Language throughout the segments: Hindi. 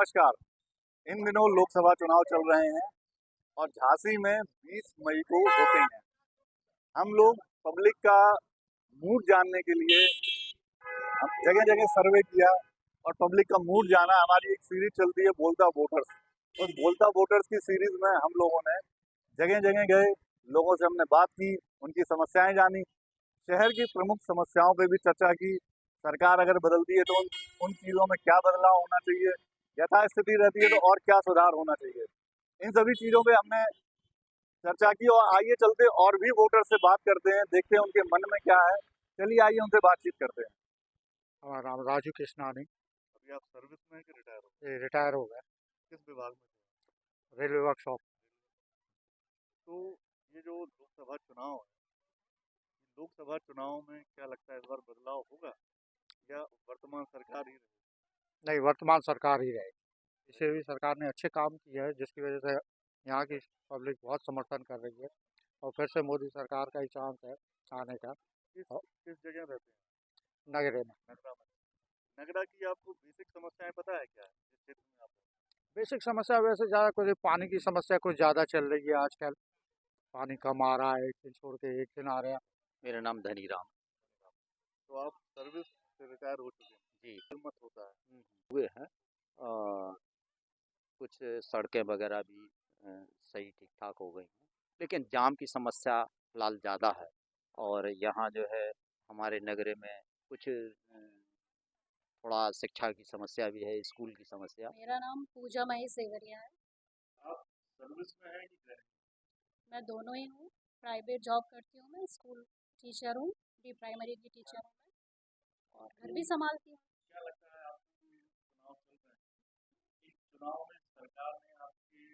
नमस्कार। इन दिनों लोकसभा चुनाव चल रहे हैं और झांसी में 20 मई को होते हैं। हम लोग पब्लिक का मूड जानने के लिए हम जगह जगह सर्वे किया और पब्लिक का मूड जाना। हमारी एक सीरीज चलती है बोलता वोटर्स। उस बोलता वोटर्स की सीरीज में हम लोगों ने जगह जगह गए, लोगों से हमने बात की, उनकी समस्याएं जानी, शहर की प्रमुख समस्याओं पे भी चर्चा की। सरकार अगर बदलती है तो उन चीज़ों में क्या बदलाव होना चाहिए, यथास्थिति रहती है तो और क्या सुधार होना चाहिए। इन सभी चीज़ों पे हमने चर्चा की और आइए चलते और भी वोटर से बात करते हैं, देखते हैं उनके मन में क्या है। चलिए आइए उनसे बातचीत करते हैं। हमारा नाम राजू कृष्णानी। अभी आप सर्विस में हैं कि रिटायर हो? रिटायर हो गया। किस विभाग में थे? Railway workshop. तो ये जो लोकसभा चुनाव है, लोकसभा चुनाव में क्या लगता है इस बार बदलाव होगा या वर्तमान सरकार ही रहेगी? नहीं, वर्तमान सरकार ही रहेगी। इसे भी सरकार ने अच्छे काम किए हैं, जिसकी वजह से यहाँ की पब्लिक बहुत समर्थन कर रही है और फिर से मोदी सरकार का ही चांस है आने का। किस जगह रहते हैं? नगरे में नगरा में। नगरा की आपको बेसिक समस्याएं पता है क्या है जिस क्षेत्र में आप हैं? बेसिक समस्या वैसे ज़्यादा कुछ पानी की समस्या कुछ ज़्यादा चल रही है आजकल। पानी कम आ रहा है, एक दिन छोड़ के एक दिन आ रहा है। मेरा नाम धनीराम तो आप सर्विस से रिटायर हो चुके हैं, जी हिम्मत होता है। हुए हैं। कुछ सड़कें वगैरह भी सही ठीक ठाक हो गई हैं, लेकिन जाम की समस्या फिलहाल ज़्यादा है। और यहाँ जो है हमारे नगरे में कुछ थोड़ा शिक्षा की समस्या भी है, स्कूल की समस्या। मेरा नाम पूजा महेश सेवरिया है। आप सर्विस में हैं कि गृहिणी? मैं दोनों ही हूँ। प्राइवेट जॉब करती हूँ, मैं स्कूल टीचर हूँ, प्री प्राइमरी की टीचर हूँ मैं, और घर भी संभालती हूँ। क्या लगता है आपको कि चुनाव चल रहे हैं, इस चुनाव में सरकार ने आपके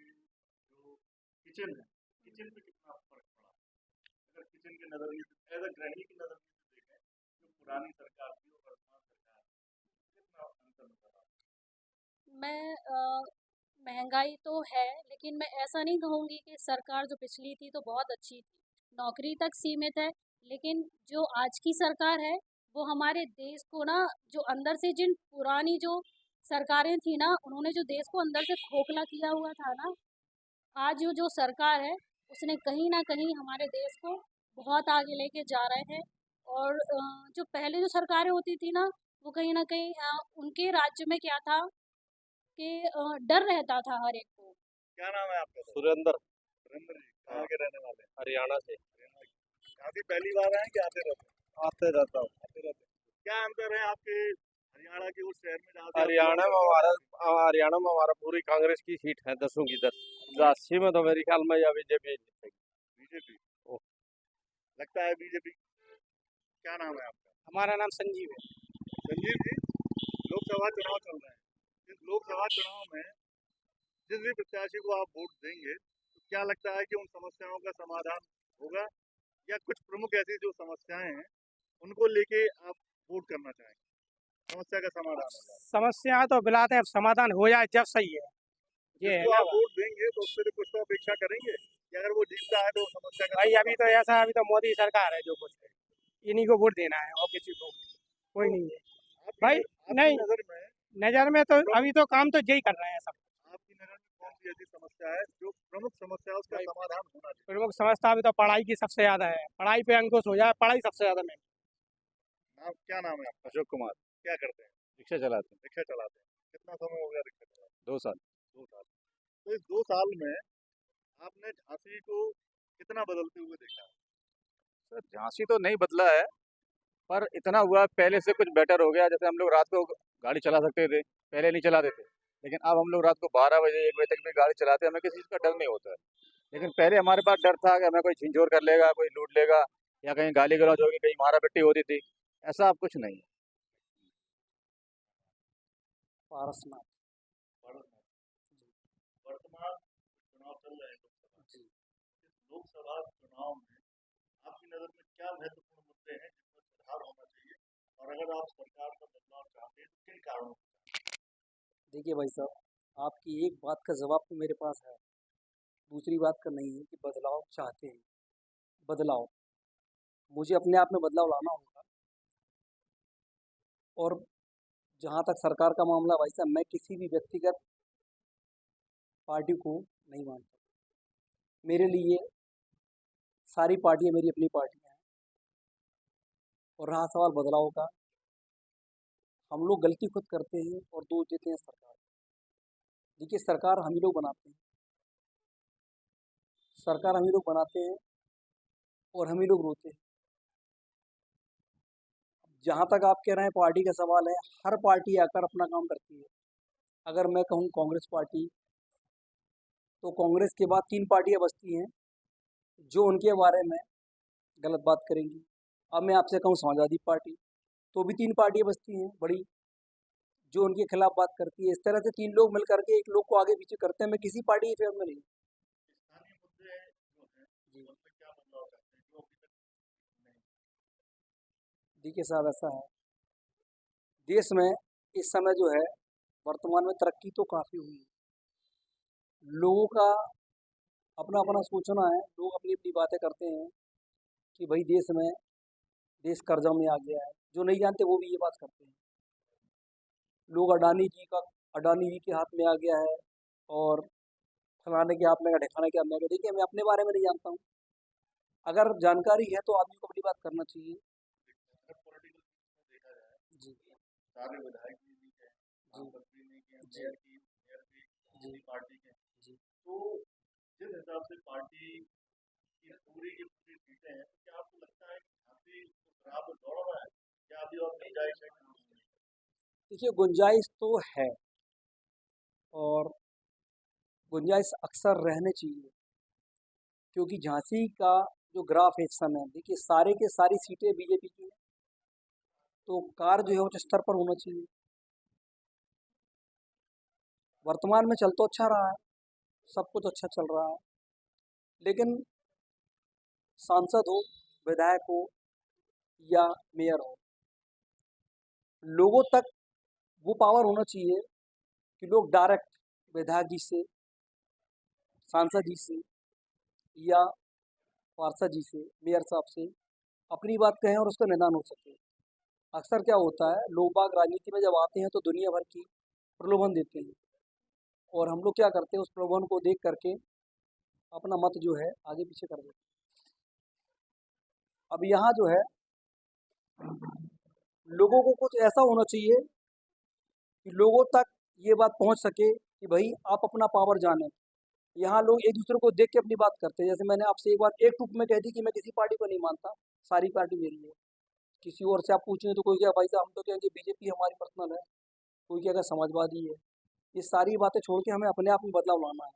जो किचन है, किचन पे कितना फर्क पड़ा? अगर किचन के नजरिए से, एज अ गृहिणी के नजरिए से देखें, जो पुरानी सरकार थी और वर्तमान सरकार, कितना अंतर नजर आता है? मैं महंगाई तो है, लेकिन मैं ऐसा नहीं कहूँगी कि सरकार जो पिछली थी तो बहुत अच्छी थी। नौकरी तक सीमित है, लेकिन जो आज की सरकार है वो हमारे देश को ना, जो अंदर से जिन पुरानी जो सरकारें थी ना, उन्होंने जो देश को अंदर से खोखला किया हुआ था ना, आज जो सरकार है उसने कहीं ना कहीं हमारे देश को बहुत आगे लेके जा रहे हैं। और जो पहले जो सरकारें होती थी ना, वो कहीं ना कहीं उनके राज्य में क्या था कि डर रहता था हर एक को। क्या नाम है आपका? सुरेंद्र। सुरेंद्र जी कहाँ के रहने वाले हैं? हरियाणा से काफी पहली बार आए कि आते रहते हैं? आते रहता हूँ। आते रहते हैं। क्या अंतर है आपके हरियाणा के उस शहर में जहाँ से आप हरियाणा में हमारा पूरी कांग्रेस की सीट है 10 की 10। झांसी में तो मेरे ख्याल में या बीजेपी जीतेगी। बीजेपी लगता है बीजेपी। क्या नाम है आपका? हमारा नाम संजीव है। संजीव जी, लोकसभा चुनाव चल रहे हैं। इस लोकसभा चुनाव में जिस भी प्रत्याशी को आप वोट देंगे तो क्या लगता है कि उन समस्याओं का समाधान होगा या कुछ प्रमुख ऐसी जो समस्याएं हैं उनको लेके आप वोट करना चाहेंगे? समस्या का समाधान होगा। समस्या तो बिलाते हैं, समाधान हो जाए जब सही है। जिसको आप वोट देंगे तो उससे कुछ तो अपेक्षा करेंगे कि अगर वो जीतता है तो समस्या का भाई अभी तो ऐसा, अभी तो मोदी सरकार है, जो कुछ है इन्हीं को वोट देना है और किसी को कोई नहीं है भाई। नहीं, नजर में नज़र में तो अभी तो काम तो यही कर रहे हैं सब। आपकी नजर में कौन सी ऐसी समस्या है जो प्रमुख समस्या है, उसका समाधान होना चाहिए? प्रमुख समस्या अभी तो पढ़ाई की सबसे ज्यादा है, पढ़ाई पे अंकुश हो जाए, पढ़ाई सबसे ज्यादा मेन। क्या नाम है आपका? अशोक कुमार। क्या करते हैं? रिक्शा चलाते हैं। रिक्शा चलाते हैं। कितना समय हो गया रिक्शा चलाते? 2 साल। 2 साल। तो इस 2 साल में आपने झांसी को कितना बदलते हुए देखा है? सर झांसी तो नहीं बदला है, पर इतना हुआ पहले से कुछ बेटर हो गया। जैसे हम लोग रात को गाड़ी चला सकते थे, पहले नहीं चलाते थे, लेकिन अब हम लोग रात को 12 बजे 1 बजे तक भी गाड़ी चलाते हैं, हमें किसी चीज़ का डर नहीं होता है। लेकिन पहले हमारे पास डर था कि हमें कोई झिंझोर कर लेगा, कोई लूट लेगा या कहीं गाली गलौज होगी, कहीं मारा पिट्टी होती थी। ऐसा अब कुछ नहीं है। पारसनाथ। वर्तमान चुनाव चल रहे हैं लोकसभा, इस लोकसभा चुनाव में आपकी नजर में क्या महत्वपूर्ण मुद्दे हैं जिसमें सुधार होना चाहिए और अगर आप सरकार का बदलाव चाहते हैं तो किन कारणों से? देखिए भाई साहब, आपकी एक बात का जवाब तो मेरे पास है, दूसरी बात का नहीं है कि बदलाव चाहते हैं। बदलाव, मुझे अपने आप में बदलाव लाना होगा। और जहाँ तक सरकार का मामला भाई साहब, मैं किसी भी व्यक्तिगत पार्टी को नहीं मानता। मेरे लिए सारी पार्टियां मेरी अपनी पार्टियां हैं। और रहा सवाल बदलाव का, हम लोग गलती खुद करते हैं और दोष देते हैं सरकार। देखिए, सरकार हम ही लोग बनाते हैं, सरकार हम ही लोग बनाते हैं और हम ही लोग रोते हैं। जहाँ तक आप कह रहे हैं पार्टी का सवाल है, हर पार्टी आकर अपना काम करती है। अगर मैं कहूँ कांग्रेस पार्टी, तो कांग्रेस के बाद 3 पार्टियां बचती हैं जो उनके बारे में गलत बात करेंगी। अब मैं आपसे कहूँ समाजवादी पार्टी, तो भी 3 पार्टियां बचती हैं बड़ी, जो उनके खिलाफ बात करती है। इस तरह से 3 लोग मिल करके एक लोग को आगे पीछे करते हैं। मैं किसी पार्टी के फेवर में नहीं हूँ। स्थानीय मुद्दे जो हैं जी, उन पे क्या बदलाव चाहते हैं जो अभी तक नहीं? देखिए साहब, ऐसा है, देश में इस समय जो है वर्तमान में तरक्की तो काफ़ी हुई है। लोगों का अपना अपना सोचना है, लोग अपनी अपनी बातें करते हैं कि भाई देश कर्जा में आ गया है। जो नहीं जानते वो भी ये बात करते हैं। लोग अडानी जी के हाथ में आ गया है और फलाने के हाथ में है, ढिकाने के हाथ में आ गया। देखिए, मैं अपने बारे में नहीं जानता हूँ। अगर जानकारी है तो आदमी को अपनी बात करना चाहिए। अगर पॉलिटिकल देखा जाए, जी, सारे विधायक भी नहीं है, जी, सांसद भी नहीं है, जी, मेयर भी जी, किसी पार्टी के हैं। जी। तो जिस हिसाब से पार्टी की पूरी सीटें हैं, तो क्या आपको लगता है कि झांसी तो खराब दौड़ रहा है या अभी और गुंजाइश है? देखिए, गुंजाइश तो है और गुंजाइश अक्सर रहने चाहिए, क्योंकि झांसी का जो ग्राफ है इस समय, देखिए सारे के सारी सीटें बीजेपी की हैं, तो कार्य जो है उच्च स्तर पर होना चाहिए। वर्तमान में चल तो अच्छा रहा है, सब कुछ अच्छा चल रहा है, लेकिन सांसद हो, विधायक हो या मेयर हो, लोगों तक वो पावर होना चाहिए कि लोग डायरेक्ट विधायक जी से, सांसद जी से या पार्षद जी से, मेयर साहब से अपनी बात कहें और उसका निदान हो सके। अक्सर क्या होता है, लोग बाग राजनीति में जब आते हैं तो दुनिया भर की प्रलोभन देते हैं और हम लोग क्या करते हैं, उस प्रलोभन को देख करके अपना मत जो है आगे पीछे कर देते हैं। अब यहाँ जो है लोगों को कुछ ऐसा होना चाहिए कि लोगों तक ये बात पहुँच सके कि भाई आप अपना पावर जानें। यहाँ लोग एक दूसरे को देख के अपनी बात करते हैं। जैसे मैंने आपसे एक बार एक टूक में कह दी कि मैं किसी पार्टी को नहीं मानता, सारी पार्टी मेरी है। किसी और से आप पूछें तो कोई क्या भाई साहब हम तो कहेंगे बीजेपी हमारी पर्सनल है, कोई क्या समाजवादी है। ये सारी बातें छोड़ के हमें अपने आप में बदलाव लाना है।